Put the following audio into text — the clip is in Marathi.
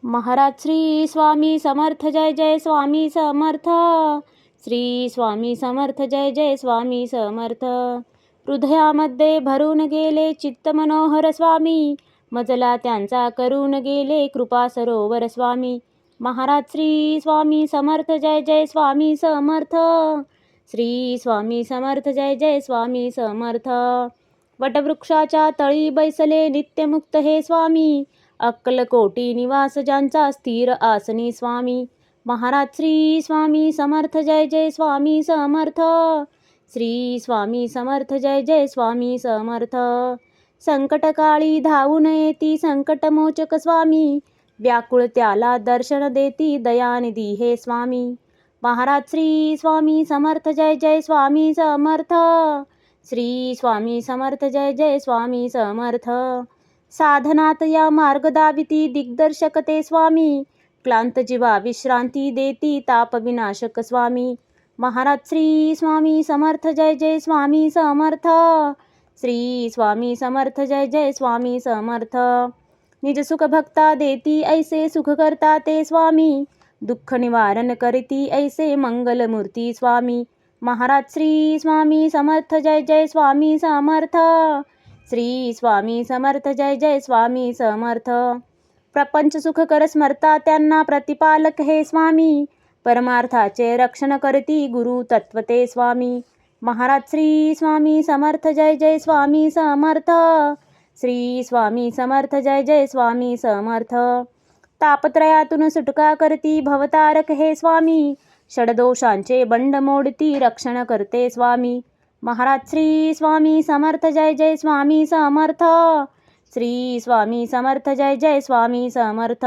महाराज श्री स्वामी समर्थ जय जय स्वामी समर्थ. श्री स्वामी समर्थ जय जय स्वामी समर्थ. हृदयामध्ये भरून गेले चित्त मनोहर स्वामी, मजला त्यांचा करून गेले कृपा सरोवर स्वामी. महाराज श्री स्वामी समर्थ जय जय स्वामी समर्थ. श्री स्वामी समर्थ जय जय स्वामी समर्थ. वटवृक्षाच्या तळी बैसले नित्यमुक्त हे स्वामी, अक्कलकोटी निवास ज्यांचा स्थिर आसनी स्वामी. महाराज श्री स्वामी समर्थ जय जय स्वामी समर्थ. श्री स्वामी समर्थ जय जय स्वामी समर्थ. संकटकाळी धावून येती संकटमोचक स्वामी, व्याकुळ त्याला दर्शन देती दयानिधी हे स्वामी. महाराज श्री स्वामी समर्थ जय जय स्वामी समर्थ. श्री स्वामी समर्थ जय जय स्वामी समर्थ. साधनात या मार्ग दाविती दिग्दर्शक ते स्वामी, क्लांत जीवा विश्रांती देती ताप विनाशक स्वामी. महाराज श्री स्वामी समर्थ जय जय स्वामी समर्थ. श्री स्वामी समर्थ जय जय स्वामी समर्थ. निज सुख भक्ता देती ऐसे सुख करता ते स्वामी, दुःख निवारण करती ऐसे मंगलमूर्ती स्वामी. महाराज श्री स्वामी समर्थ जय जय स्वामी समर्थ. श्री स्वामी समर्थ जय जय स्वामी समर्थ. प्रपंच सुख कर स्मरता त्यांना प्रतिपालक हे स्वामी, परमार्थाचे रक्षण करती गुरु तत्वते स्वामी. महाराज श्री स्वामी समर्थ जय जय स्वामी समर्थ. श्री स्वामी समर्थ जय जय स्वामी समर्थ. तापत्रयातून सुटका करती भवतारक हे स्वामी, षडदोषांचे बंड मोडती रक्षण करते स्वामी. महाराज श्री स्वामी समर्थ जय जय स्वामी समर्थ. श्री स्वामी समर्थ जय जय स्वामी समर्थ.